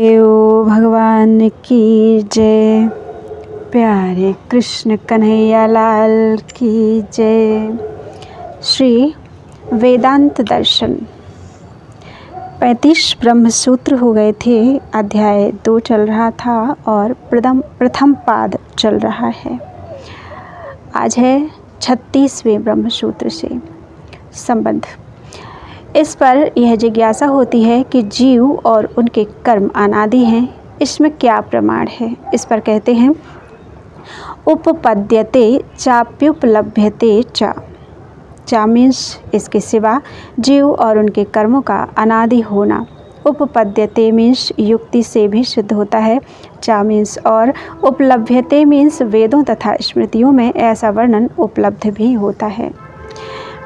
देव भगवान की जय। प्यारे कृष्ण कन्हैया लाल की जय। श्री वेदांत दर्शन 35 ब्रह्म सूत्र हो गए थे। अध्याय 2 चल रहा था और प्रथम पाद चल रहा है। आज है 36वें ब्रह्म सूत्र से संबंध। इस पर यह जिज्ञासा होती है कि जीव और उनके कर्म अनादि हैं, इसमें क्या प्रमाण है। इस पर कहते हैं उपपद्यते चाप्युपलभ्यते चा मीन्स इसके सिवा जीव और उनके कर्मों का अनादि होना। उपपद्यते मीन्स युक्ति से भी सिद्ध होता है। चा मीन्स और उपलभ्यते मीन्स वेदों तथा स्मृतियों में ऐसा वर्णन उपलब्ध भी होता है।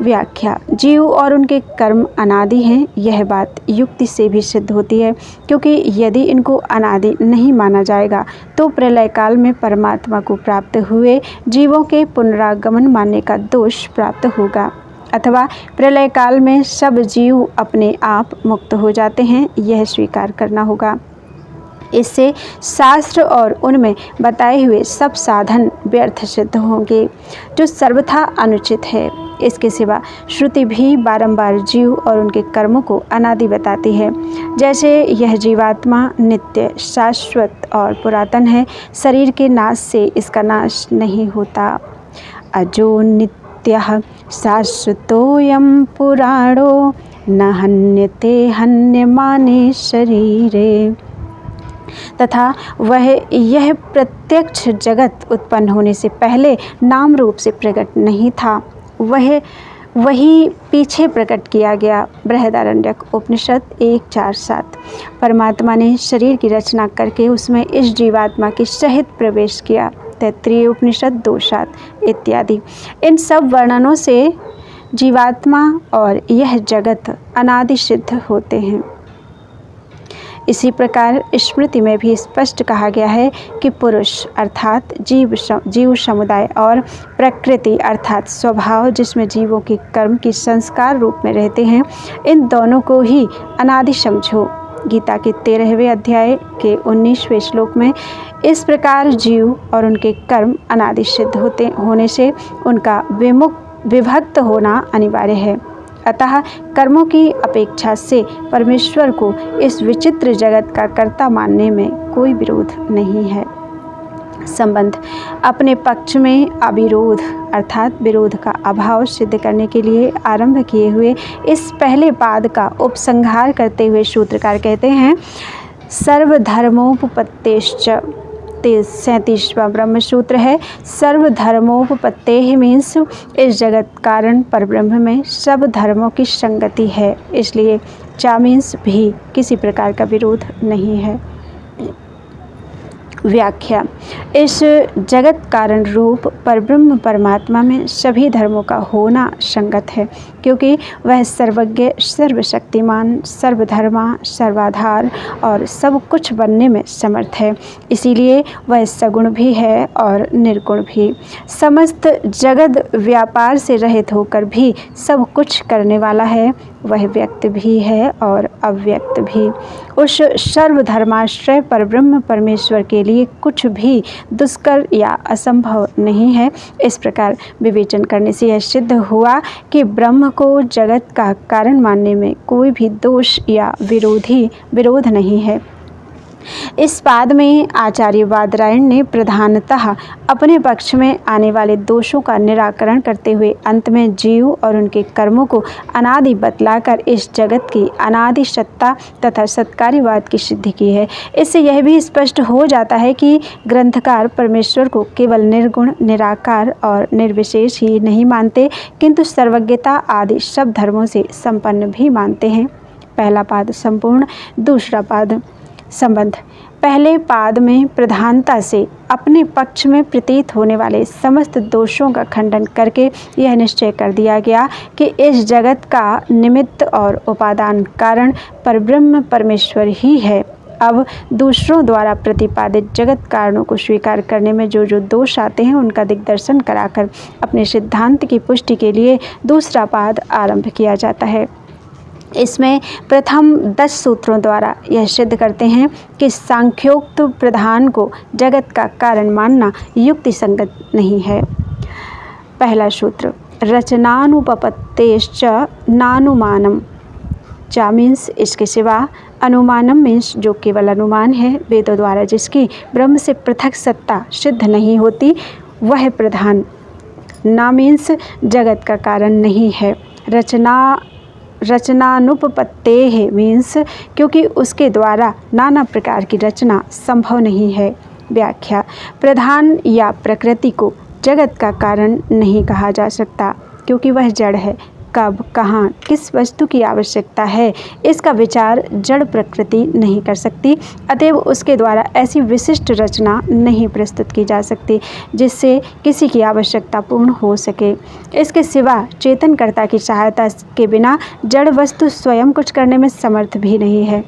व्याख्या। जीव और उनके कर्म अनादि हैं, यह बात युक्ति से भी सिद्ध होती है, क्योंकि यदि इनको अनादि नहीं माना जाएगा तो प्रलय काल में परमात्मा को प्राप्त हुए जीवों के पुनरागमन मानने का दोष प्राप्त होगा, अथवा प्रलय काल में सब जीव अपने आप मुक्त हो जाते हैं, यह स्वीकार करना होगा। इससे शास्त्र और उनमें बताए हुए सब साधन व्यर्थ सिद्ध होंगे, जो सर्वथा अनुचित है। इसके सिवा श्रुति भी बारंबार जीव और उनके कर्मों को अनादि बताती है। जैसे यह जीवात्मा नित्य, शाश्वत और पुरातन है, शरीर के नाश से इसका नाश नहीं होता। अजो नित्यः शाश्वतोऽयं पुराणो न हन्यते हन्यमाने शरीरे। तथा वह यह प्रत्यक्ष जगत उत्पन्न होने से पहले नाम रूप से प्रकट नहीं था, वही पीछे प्रकट किया गया। बृहदारण्यक उपनिषद 1:4-7। परमात्मा ने शरीर की रचना करके उसमें इस जीवात्मा के सहित प्रवेश किया। तैत्तिरीय उपनिषद 2:7 इत्यादि। इन सब वर्णनों से जीवात्मा और यह जगत अनादि सिद्ध होते हैं। इसी प्रकार स्मृति में भी स्पष्ट कहा गया है कि पुरुष अर्थात जीव समुदाय और प्रकृति अर्थात स्वभाव, जिसमें जीवों के कर्म की संस्कार रूप में रहते हैं, इन दोनों को ही अनादि समझो। गीता के 13वें अध्याय के 19वें श्लोक में इस प्रकार जीव और उनके कर्म अनादि सिद्ध होने से उनका विभक्त होना अनिवार्य है। अतः कर्मों की अपेक्षा से परमेश्वर को इस विचित्र जगत का कर्ता मानने में कोई विरोध नहीं है। संबंध। अपने पक्ष में अविरोध अर्थात विरोध का अभाव सिद्ध करने के लिए आरंभ किए हुए इस पहले पाद का उपसंहार करते हुए सूत्रकार कहते हैं सर्वधर्मोपपत्तेश्च। 37वां ब्रह्म सूत्र है। सर्वधर्मोपपत्तेः मीन्स इस जगत कारण पर ब्रह्म में सब धर्मों की संगति है, इसलिए चा मीन्स भी किसी प्रकार का विरोध नहीं है। व्याख्या। इस जगत कारण रूप परब्रह्म परमात्मा में सभी धर्मों का होना संगत है, क्योंकि वह सर्वज्ञ, सर्वशक्तिमान, सर्वधर्मा, सर्वाधार और सब कुछ बनने में समर्थ है। इसीलिए वह सगुण भी है और निर्गुण भी। समस्त जगत व्यापार से रहित होकर भी सब कुछ करने वाला है। वह व्यक्त भी है और अव्यक्त भी। उस सर्वधर्माश्रय परब्रह्म परमेश्वर के लिए कुछ भी दुष्कर या असंभव नहीं है। इस प्रकार विवेचन करने से यह सिद्ध हुआ कि ब्रह्म को जगत का कारण मानने में कोई भी दोष या विरोध नहीं है। इस पाद में आचार्य बादरायण ने प्रधानतः अपने पक्ष में आने वाले दोषों का निराकरण करते हुए अंत में जीव और उनके कर्मों को अनादि बतलाकर इस जगत की अनादि सत्ता तथा सत्कार्यवाद की सिद्धि की है। इससे यह भी स्पष्ट हो जाता है कि ग्रंथकार परमेश्वर को केवल निर्गुण, निराकार और निर्विशेष ही नहीं मानते, किंतु सर्वज्ञता आदि सब धर्मों से संपन्न भी मानते हैं। पहला पाद संपूर्ण। दूसरा पाद संबंध। पहले पाद में प्रधानता से अपने पक्ष में प्रतीत होने वाले समस्त दोषों का खंडन करके यह निश्चय कर दिया गया कि इस जगत का निमित्त और उपादान कारण परब्रह्म परमेश्वर ही है। अब दूसरों द्वारा प्रतिपादित जगत कारणों को स्वीकार करने में जो दोष आते हैं, उनका दिग्दर्शन कराकर अपने सिद्धांत की पुष्टि के लिए दूसरा पाद आरंभ किया जाता है। इसमें प्रथम 10 सूत्रों द्वारा यह सिद्ध करते हैं कि सांख्योक्त प्रधान को जगत का कारण मानना युक्ति संगत नहीं है। पहला सूत्र, रचनानुपपत्तेश्च नानुमानम। चा मीन्स इसके सिवा, अनुमानम मीन्स जो केवल अनुमान है, वेदों द्वारा जिसकी ब्रह्म से पृथक सत्ता सिद्ध नहीं होती वह प्रधान। ना मीन्स जगत का कारण नहीं है। रचनानुपपत्तेः मीन्स क्योंकि उसके द्वारा नाना प्रकार की रचना संभव नहीं है। व्याख्या, प्रधान या प्रकृति को जगत का कारण नहीं कहा जा सकता क्योंकि वह जड़ है। कब, कहाँ, किस वस्तु की आवश्यकता है, इसका विचार जड़ प्रकृति नहीं कर सकती, अतएव उसके द्वारा ऐसी विशिष्ट रचना नहीं प्रस्तुत की जा सकती जिससे किसी की आवश्यकता पूर्ण हो सके। इसके सिवा चेतनकर्ता की सहायता के बिना जड़ वस्तु स्वयं कुछ करने में समर्थ भी नहीं है।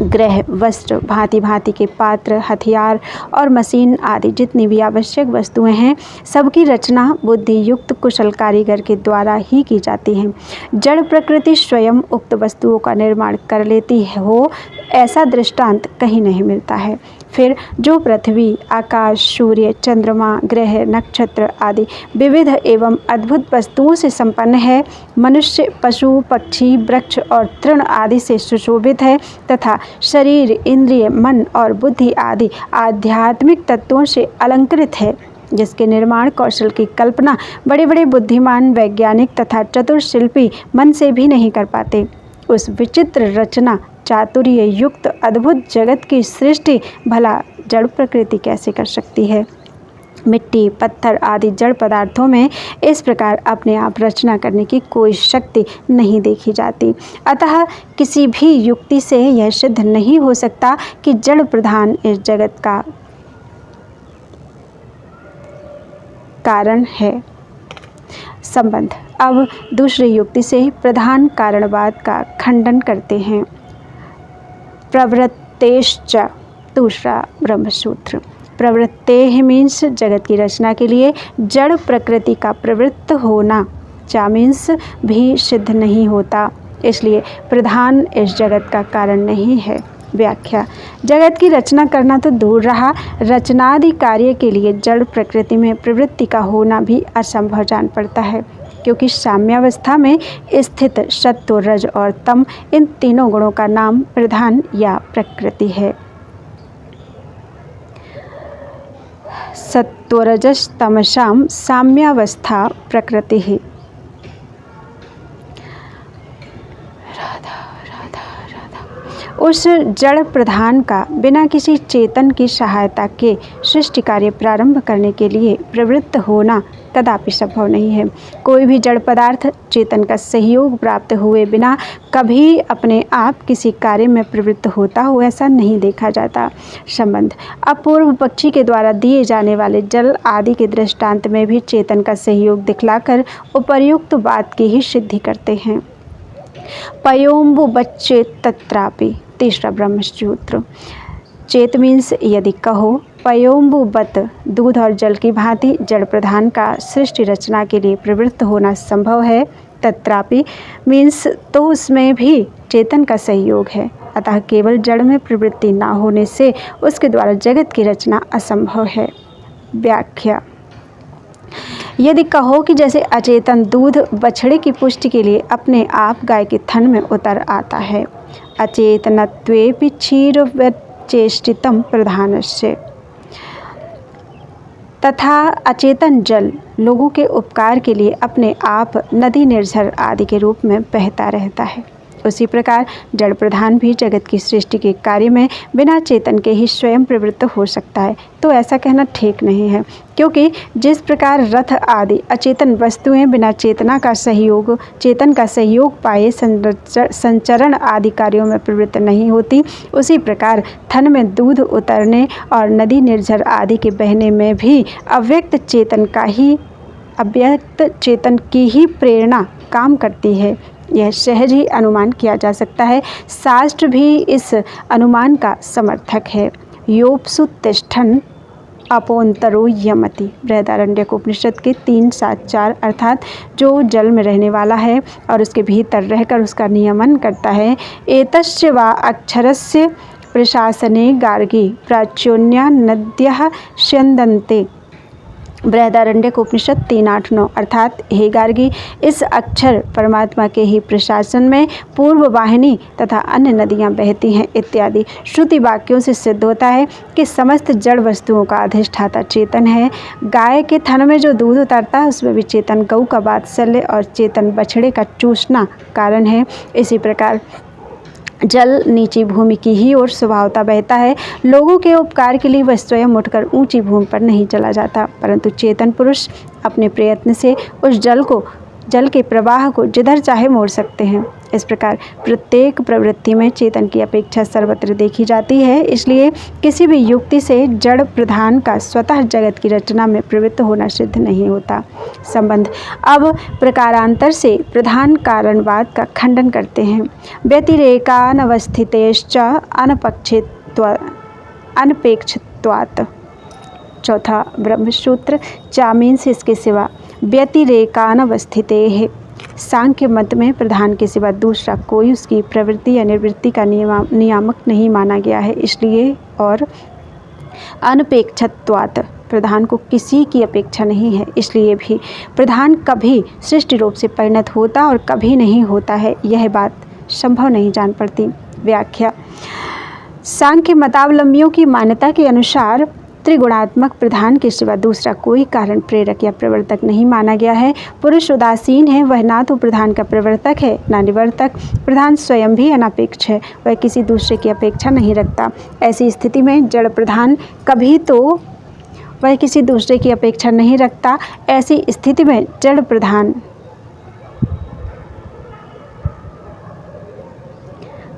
गृह, वस्त्र, भांति भांति के पात्र, हथियार और मशीन आदि जितनी भी आवश्यक वस्तुएं हैं, सबकी रचना बुद्धि युक्त कुशल कारीगर के द्वारा ही की जाती है। जड़ प्रकृति स्वयं उक्त वस्तुओं का निर्माण कर लेती हो, ऐसा दृष्टांत कहीं नहीं मिलता है। फिर जो पृथ्वी, आकाश, सूर्य, चंद्रमा, ग्रह, नक्षत्र आदि विविध एवं अद्भुत वस्तुओं से संपन्न है, मनुष्य, पशु, पक्षी, वृक्ष और तृण आदि से सुशोभित है तथा शरीर, इंद्रिय, मन और बुद्धि आदि आध्यात्मिक तत्वों से अलंकृत है, जिसके निर्माण कौशल की कल्पना बड़े बड़े बुद्धिमान वैज्ञानिक तथा चतुर शिल्पी मन से भी नहीं कर पाते, उस विचित्र रचना चातुर्य युक्त अद्भुत जगत की सृष्टि भला जड़ प्रकृति कैसे कर सकती है। मिट्टी, पत्थर आदि जड़ पदार्थों में इस प्रकार अपने आप रचना करने की कोई शक्ति नहीं देखी जाती। अतः किसी भी युक्ति से यह सिद्ध नहीं हो सकता कि जड़ प्रधान इस जगत का कारण है। संबंध, अब दूसरी युक्ति से प्रधान कारणवाद का खंडन करते हैं। प्रवृत्तेश्च, दूसरा ब्रह्मसूत्र। प्रवृत्तेः मीन्स जगत की रचना के लिए जड़ प्रकृति का प्रवृत्त होना, चा मीन्स भी सिद्ध नहीं होता, इसलिए प्रधान इस जगत का कारण नहीं है। व्याख्या, जगत की रचना करना तो दूर रहा, रचनादि कार्य के लिए जड़ प्रकृति में प्रवृत्ति का होना भी असंभव जान पड़ता है, क्योंकि साम्यावस्था में स्थित सत्व, रज और तम, इन तीनों गुणों का नाम प्रधान या प्रकृति है। सत्वरजस्तमसां साम्यावस्था प्रकृति ही। उस जड़ प्रधान का बिना किसी चेतन की सहायता के सृष्टि कार्य प्रारंभ करने के लिए प्रवृत्त होना कदापि संभव नहीं है। कोई भी जड़ पदार्थ चेतन का सहयोग प्राप्त हुए बिना कभी अपने आप किसी कार्य में प्रवृत्त होता हो ऐसा नहीं देखा जाता। संबंध, अपूर्व पक्षी के द्वारा दिए जाने वाले जल आदि के दृष्टांत में भी चेतन का सहयोग दिखलाकर उपर्युक्त बात की ही सिद्धि करते हैं। पयोम्बु बच्चेत तत्रापि, तीसरा ब्रह्मसूत्र। चेत मीन्स यदि कहो, पयोम्बुवत दूध और जल की भांति जड़ प्रधान का सृष्टि रचना के लिए प्रवृत्त होना संभव है, तत्रापि मीन्स तो उसमें भी चेतन का सहयोग है, अतः केवल जड़ में प्रवृत्ति ना होने से उसके द्वारा जगत की रचना असंभव है। व्याख्या, यदि कहो कि जैसे अचेतन दूध बछड़े की पुष्टि के लिए अपने आप गाय के थन में उतर आता है, अचेतनत्वेपि क्षीरवच्चेष्टितं प्रधानस्य, तथा अचेतन जल लोगों के उपकार के लिए अपने आप नदी, निर्झर आदि के रूप में बहता रहता है, उसी प्रकार जड़ प्रधान भी जगत की सृष्टि के कार्य में बिना चेतन के ही स्वयं प्रवृत्त हो सकता है। तो ऐसा कहना ठीक नहीं है, क्योंकि जिस प्रकार रथ आदि अचेतन वस्तुएं बिना चेतन का सहयोग पाए संचरण आदि कार्यों में प्रवृत्त नहीं होती, उसी प्रकार थन में दूध उतरने और नदी, निर्झर आदि के बहने में भी अव्यक्त चेतन की ही प्रेरणा काम करती है। यह सहज ही अनुमान किया जा सकता है। शास्त्र भी इस अनुमान का समर्थक है। योपसु तिष्ठन् अपोन्तरो यमति। बृहदारण्यक उपनिषद के 3-7-4 अर्थात जो जल में रहने वाला है और उसके भीतर रहकर उसका नियमन करता है। एतस्य वा अक्षरस्य प्रशासने गार्गी प्राच्योन्या नद्यः स्यन्दन्ते। बृहदारण्यक उपनिषद 3-8-9 अर्थात हे गार्गी, इस अक्षर परमात्मा के ही प्रशासन में पूर्व वाहिनी तथा अन्य नदियां बहती हैं इत्यादि श्रुति वाक्यों से सिद्ध होता है कि समस्त जड़ वस्तुओं का अधिष्ठाता चेतन है। गाय के थन में जो दूध उतरता है उसमें भी चेतन गऊ का वात्सल्य और चेतन बछड़े का चूसना कारण है। इसी प्रकार जल नीची भूमि की ही ओर स्वभावता बहता है। लोगों के उपकार के लिए वह स्वयं उठकर ऊंची भूमि पर नहीं चला जाता, परंतु चेतन पुरुष अपने प्रयत्न से उस जल के प्रवाह को जिधर चाहे मोड़ सकते हैं। इस प्रकार प्रत्येक प्रवृत्ति में चेतन की अपेक्षा सर्वत्र देखी जाती है। इसलिए किसी भी युक्ति से जड़ प्रधान का स्वतः जगत की रचना में प्रवृत्त होना सिद्ध नहीं होता। संबंध अब प्रकारांतर से प्रधान कारणवाद का खंडन करते हैं। व्यतिरेकानवस्थितेश्च अनपेक्षित्वात्। चौथा ब्रह्मसूत्र चा मीन्स इसके सिवा व्यतिरेकानवस्थितेः। सांख्य मत में प्रधान के सिवा दूसरा कोई उसकी प्रवृत्ति या निवृत्ति का नियामक नहीं माना गया है। इसलिए और अनपेक्षत्वात्, प्रधान को किसी की अपेक्षा नहीं है, इसलिए भी प्रधान कभी सृष्टि रूप से परिणत होता और कभी नहीं होता है, यह बात संभव नहीं जान पड़ती। व्याख्या। सांख्य मतावलंबियों की मान्यता के अनुसार त्रिगुणात्मक प्रधान के सिवा दूसरा कोई कारण प्रेरक या प्रवर्तक नहीं माना गया है। पुरुष उदासीन है, वह ना तो प्रधान का प्रवर्तक है ना निवर्तक। प्रधान स्वयं भी अनापेक्ष है, वह किसी दूसरे की अपेक्षा नहीं रखता। ऐसी स्थिति में जड़ प्रधान कभी तो वह किसी दूसरे की अपेक्षा नहीं रखता। ऐसी स्थिति में जड़ प्रधान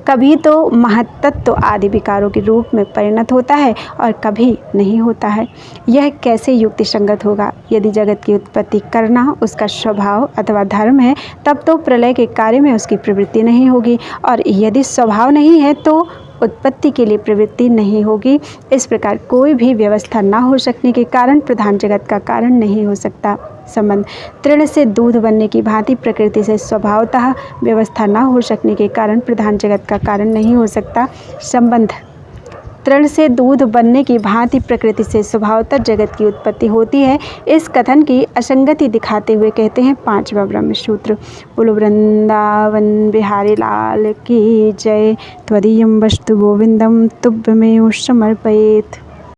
कभी तो महत्तत्व आदि विकारों के रूप में परिणत होता है और कभी नहीं होता है। यह कैसे युक्ति संगत होगा? यदि जगत की उत्पत्ति करना उसका स्वभाव अथवा धर्म है, तब तो प्रलय के कार्य में उसकी प्रवृत्ति नहीं होगी, और यदि स्वभाव नहीं है तो उत्पत्ति के लिए प्रवृत्ति नहीं होगी। इस प्रकार कोई भी व्यवस्था न हो सकने के कारण प्रधान जगत का कारण नहीं हो सकता। संबंध। तृण से दूध बनने की भांति प्रकृति से स्वभावतः व्यवस्था न हो सकने के कारण प्रधान जगत का कारण नहीं हो सकता। संबंध। तृण से दूध बनने की भांति प्रकृति से स्वभावतः जगत की उत्पत्ति होती है। इस कथन की असंगति दिखाते हुए कहते हैं 5वां ब्रह्मसूत्र। बोलो वृंदावन बिहारी लाल की जय। त्वदीयं वस्तु गोविंदम तुभ्यमेव समर्पयेत्।